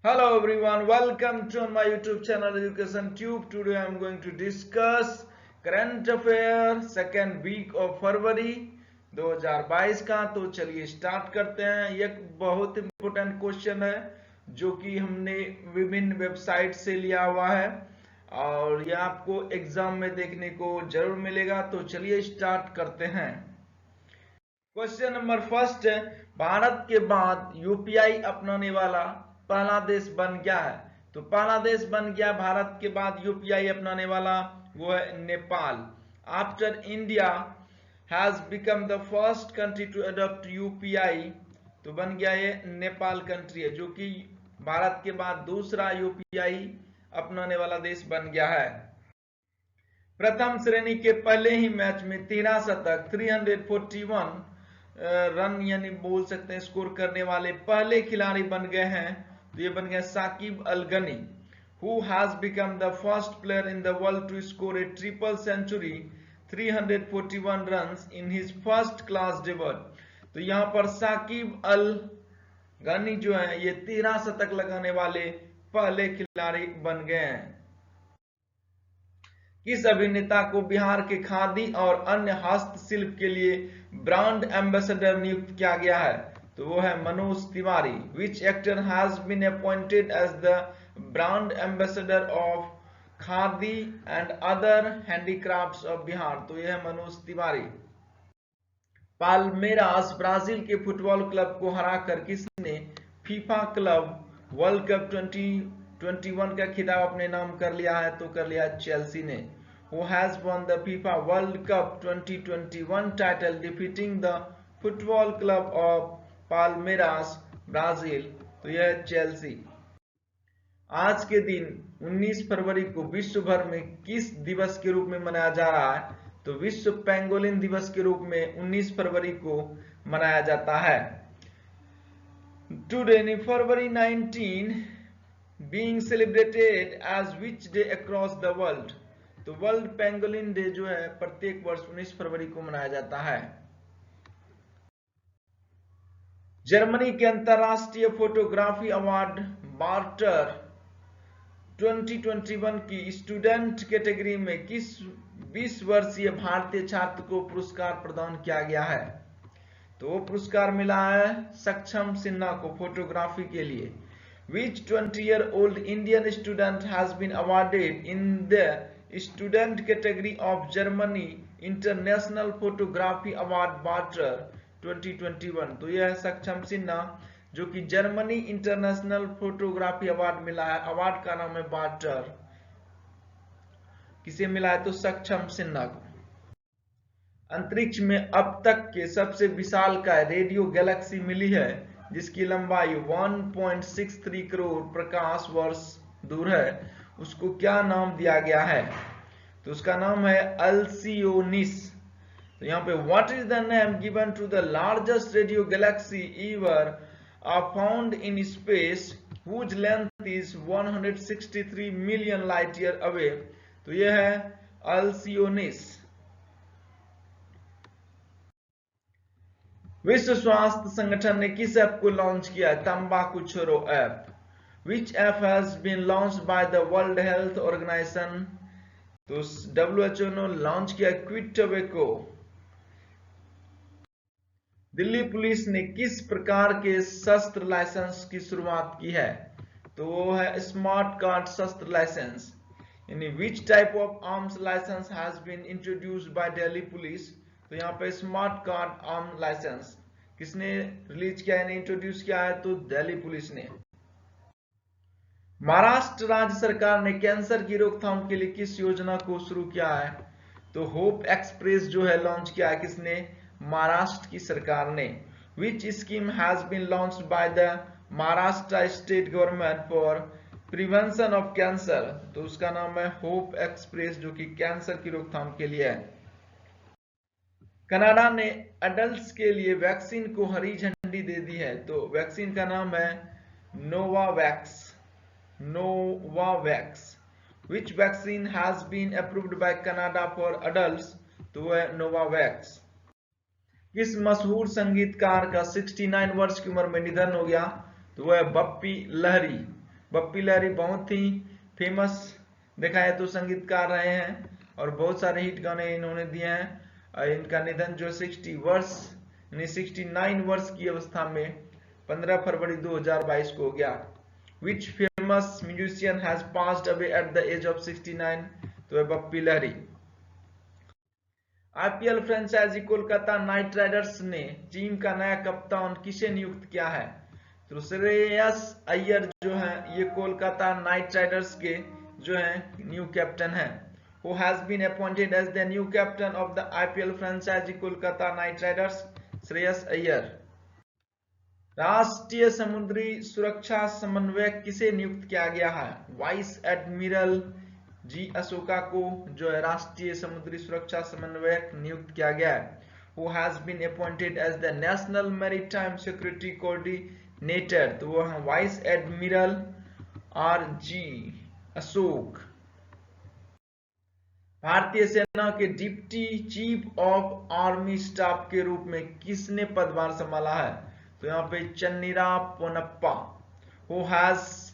Hello everyone, welcome to my YouTube channel Education Tube. Today I am going to discuss current affair second week of फरवरी 2022 का। तो चलिए start करते हैं। ये बहुत इंपॉर्टेंट क्वेश्चन है जो कि हमने विभिन्न वेबसाइट से लिया हुआ है और ये आपको एग्जाम में देखने को जरूर मिलेगा। तो चलिए स्टार्ट करते हैं। क्वेश्चन नंबर फर्स्ट है, भारत के बाद यूपीआई अपनाने वाला पहला देश बन गया है। तो पहला देश बन गया भारत के बाद यूपीआई अपनाने वाला, वो है Nepal. After India has become the first country to adopt UPI, तो बन गया ये नेपाल कंट्री है, जो कि भारत के बाद दूसरा यूपीआई अपनाने वाला देश बन गया है। प्रथम श्रेणी के पहले ही मैच में 13 शतक 341 रन यानी बोल सकते हैं स्कोर करने वाले पहले खिलाड़ी बन गए हैं। तो ये बन गए Sakib Al Gani, who has become the first player in the world to score a triple century 341 runs in his first class debut. तो यहाँ पर साकिब अल गनी जो है ये 13 शतक लगाने वाले पहले खिलाड़ी बन गए हैं। किस अभिनेता को बिहार के खादी और अन्य हस्तशिल्प के लिए ब्रांड एम्बेसडर नियुक्त किया गया है? तो वो है Manoj Tiwari. Which actor has been appointed as the brand ambassador of Khadi and other handicrafts of Bihar? तो यह है मनोज तिवारी। पाल्मेरास ब्राजील के फुटबॉल क्लब को हराकर किसने फीफा क्लब वर्ल्ड कप 2021 का खिताब अपने नाम कर लिया है? तो कर लिया चेल्सी ने। Who has won the FIFA World Cup 2021 title defeating the football club of Palmeiras, Brazil? तो यह है चेल्सी। आज के दिन 19 फरवरी को विश्व भर में किस दिवस के रूप में मनाया जा रहा है? तो विश्व पेंगोलिन दिवस के रूप में 19 फरवरी को मनाया जाता है। Today February 19 being celebrated as which day across the world? तो वर्ल्ड पेंगोलिन डे जो है प्रत्येक वर्ष 19 फरवरी को मनाया जाता है। जर्मनी के अंतरराष्ट्रीय फोटोग्राफी अवार्ड बार्टर 2021 की स्टूडेंट कैटेगरी में किस 20 वर्षीय भारतीय छात्र को पुरस्कार प्रदान किया गया है? तो वो पुरस्कार मिला है सक्षम सिन्हा को फोटोग्राफी के लिए। Which 20-year-old Indian student has been awarded in the student category of Germany International Photography Award Barter 2021? तो यह है सक्षम सिन्हा, जो कि जर्मनी इंटरनेशनल फोटोग्राफी अवार्ड मिला है। अवार्ड का नाम है बार्टर। किसे मिला है? तो सक्षम सिन्हा को। अंतरिक्ष में अब तक के सबसे विशालकाय रेडियो गैलेक्सी मिली है जिसकी लंबाई 1.63 करोड़ प्रकाश वर्ष दूर है, उसको क्या नाम दिया गया है? तो उसका नाम है अल्सियोनिस। तो यहाँ पे what is the name given to the largest radio galaxy ever found in space whose length is 163 million light year away? तो यह है अल्सियोनिस। विश्व स्वास्थ्य संगठन ने किस ऐप को लॉन्च किया है? तंबाकू छोड़ो app. Which app has been launched by the World Health Organization? तो WHO ने लॉन्च किया क्विट टोबैको। दिल्ली पुलिस ने किस प्रकार के शस्त्र लाइसेंस की शुरुआत की है? तो वो है स्मार्ट कार्ड शस्त्र लाइसेंस। यानी which type of arms licence has been introduced by Delhi police? तो यहाँ पे स्मार्ट कार्ड आर्म लाइसेंस किसने रिलीज किया है, इंट्रोड्यूस किया है? तो दिल्ली पुलिस ने। महाराष्ट्र राज्य सरकार ने कैंसर की रोकथाम के लिए किस योजना को शुरू किया है? तो होप एक्सप्रेस जो है लॉन्च किया है किसने? महाराष्ट्र की सरकार ने। Which scheme has been launched by the Maharashtra state government for prevention of cancer? तो उसका नाम है होप एक्सप्रेस, जो कि कैंसर की रोकथाम के लिए है। कनाडा ने अडल्ट्स के लिए वैक्सीन को हरी झंडी दे दी है। तो वैक्सीन का नाम है Novavax. Novavax. Which vaccine has been approved by Canada for adults? तो वह है नोवावैक्स। किस मशहूर संगीतकार का 69 वर्ष की उम्र में निधन हो गया? तो वह है बप्पी लहरी। बप्पी लहरी बहुत ही फेमस देखा है तो संगीतकार रहे हैं और बहुत सारे हिट गाने इन्होंने दिए हैं। इनका निधन जो 69 वर्ष की अवस्था में 15 फरवरी 2022 को हो गया। Which famous musician has passed away at the age of 69? तो है Bappi Lahiri. IPL franchise Kolkata Knight Riders ने टीम का नया कप्तान किसे नियुक्त किया है? तो श्रेयस अय्यर जो है ये कोलकाता नाइट राइडर्स के जो है न्यू कैप्टन है। Who has been appointed as the new captain of the IPL franchise Kolkata Knight Riders? Shreyas Iyer. राष्ट्रीय समुद्री सुरक्षा समन्वयक किसे नियुक्त किया गया है? वाइस एडमिरल जी अशोका को जो है राष्ट्रीय समुद्री सुरक्षा समन्वयक नियुक्त किया गया है। Who has been appointed as the national maritime security coordinator? तो वो है vice admiral R G Ashok. भारतीय सेना के deputy chief of army staff के रूप में किसने पदभार संभाला है? तो यहाँ पे Channira Ponnappa. Who has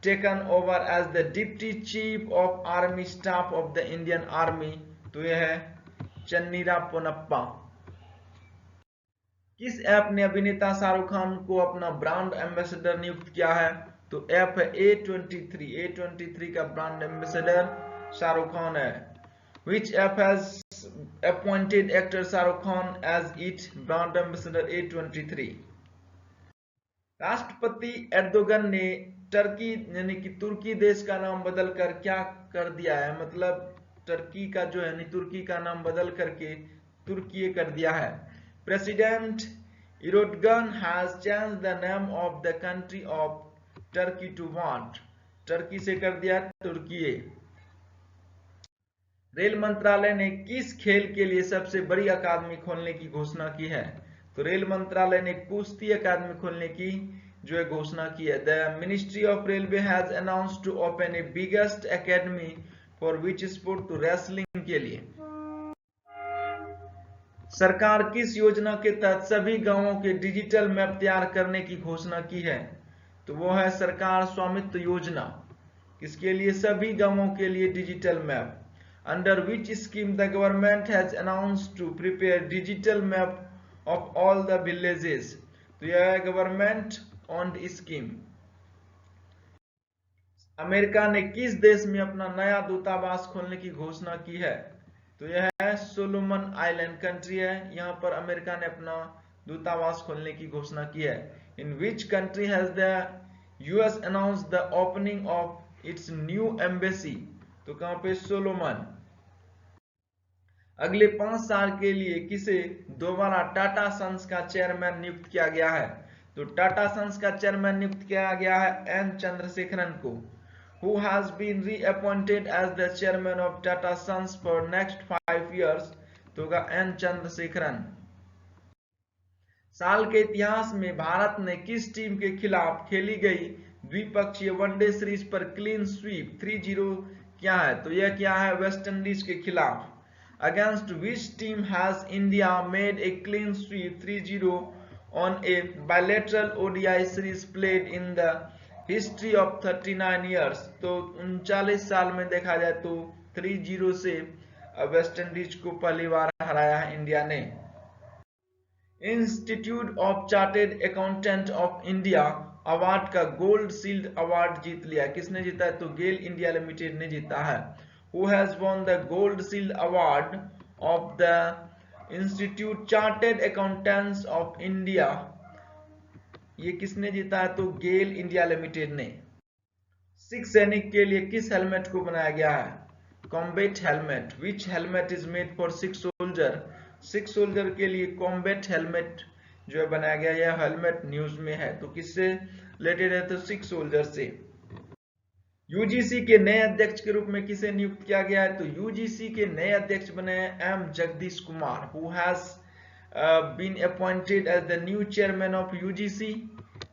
taken over as the deputy chief of army staff of the Indian Army? तो यह है चन्नीरा पोनप्पा। किस ऐप ने अभिनेता शाहरुख खान को अपना ब्रांड एम्बेसडर नियुक्त किया है? तो ऐप है A23 का ब्रांड एम्बेसडर शाहरुख खान है। Which app has appointed actor Shahrukh Khan as its brand ambassador? A23। राष्ट्रपति एर्दोगन ने टर्की यानी कि तुर्की देश का नाम बदलकर क्या कर दिया है? मतलब टर्की का जो है तुर्की का नाम बदल करके तुर्की कर दिया है। President Erdogan has changed the name of the country of Turkey to what? Turkey से कर दिया तुर्की। रेल मंत्रालय ने किस खेल के लिए सबसे बड़ी अकादमी खोलने की घोषणा की है? तो रेल मंत्रालय ने कुश्ती अकादमी खोलने की जो है घोषणा की है। The ministry of railway has announced to open a biggest academy for which sport? तो रेसलिंग के लिए। सरकार किस योजना के तहत सभी गांवों के डिजिटल मैप तैयार करने की घोषणा की है? तो वो है सरकार स्वामित्व योजना। किसके लिए? सभी गांवों के लिए digital map. Under which scheme the government has announced to prepare digital map of all the villages? तो यह है गवर्नमेंट ऑन्ड स्कीम। अमेरिका ने किस देश में अपना नया दूतावास खोलने की घोषणा की है? तो यह है सोलोमन आइलैंड कंट्री है, यहाँ पर अमेरिका ने अपना दूतावास खोलने की घोषणा की है। In which country has the US announced the opening of its new embassy? तो कहां पे? सोलोमन। अगले 5 साल के लिए किसे दोबारा टाटा सन्स का चेयरमैन नियुक्त किया गया है? तो टाटा सन्स का चेयरमैन नियुक्त किया गया है एन चंद्रशेखरन को। Who has been reappointed as the chairman of Tata Sons for next 5 years? तो होगा एन चंद्रशेखरन। साल के इतिहास में भारत ने किस टीम के खिलाफ खेली गई द्विपक्षीय वनडे सीरीज पर क्लीन स्वीप 3-0 किया है? तो यह क्या है? वेस्ट इंडीज के खिलाफ। Against which team has India made a clean sweep 3-0 on a bilateral ODI series played in the history of 39 years? तो 39 साल में देखा जाए तो 3-0 से वेस्ट इंडीज को पहली बार हराया है इंडिया ने। Institute of chartered accountant of India award का गोल्ड शील्ड अवार्ड जीत लिया। किसने जीता है? तो गेल इंडिया लिमिटेड ने जीता है। Who has won the Gold Shield Award of the Institute Chartered Accountants of India? ये किसने जीता है? तो गेल इंडिया लिमिटेड ने। सिख सैनिक के लिए किस हेलमेट को बनाया गया है? Combat helmet. Which helmet is made for Sikh soldier? Sikh soldier के लिए कॉम्बैट हेलमेट जो है बनाया गया। यह हेलमेट न्यूज में है। तो किससे रिलेटेड है? तो सिख सोल्जर से। यूजीसी के नए अध्यक्ष के रूप में किसे नियुक्त किया गया है? तो यूजीसी के नए अध्यक्ष बने M Jagdish Kumar. Who has been appointed as the new chairman of UGC?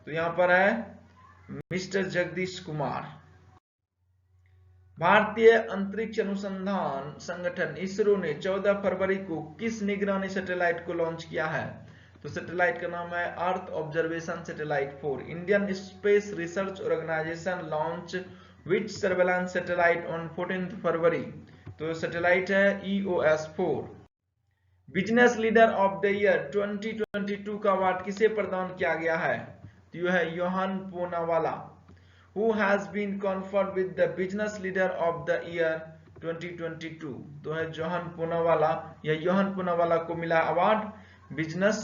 तो यहां पर है मिस्टर जगदीश कुमार। भारतीय अंतरिक्ष अनुसंधान संगठन इसरो ने 14 फरवरी को किस निगरानी सैटेलाइट को लॉन्च किया है? तो सैटेलाइट का नाम है earth observation satellite 4। Indian space research organisation launch which surveillance satellite on 14 February. तो सैटेलाइट है EOS 4। Business leader of the year 2022 का अवार्ड किसे प्रदान किया गया है? तो यह है Yohan Poonawalla. Who has been conferred with the business leader of the year 2022। तो है जोहन पूनावाला, या योहान पूनावाला को मिला award business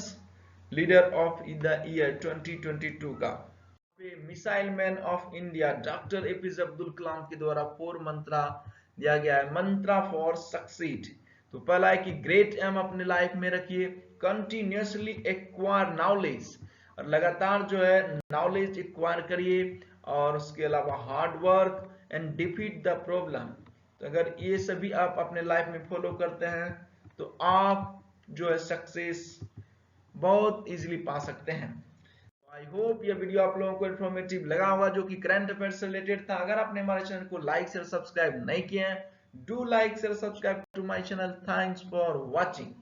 leader of the year 2022 का। Missile man of India doctor APJ Abdul Kalam के द्वारा 4 मंत्रा दिया गया है, मंत्रा फॉर सक्सीड। तो पहला है कि ग्रेट एम अपने लाइफ में रखिए, कंटिन्यूसली एक्वायर नॉलेज, और लगातार जो है नॉलेज एक्वायर करिए, और उसके अलावा hard work and defeat the problem. तो अगर ये सभी आप अपने लाइफ में फॉलो करते हैं तो आप जो है सक्सेस बहुत इजीली पा सकते हैं। आई होप ये वीडियो आप लोगों को इन्फॉर्मेटिव लगा होगा, जो कि करंट अफेयर से रिलेटेड था। अगर आपने हमारे चैनल को लाइक शेयर सब्सक्राइब नहीं किया है, do like share subscribe to my channel. Thanks for watching.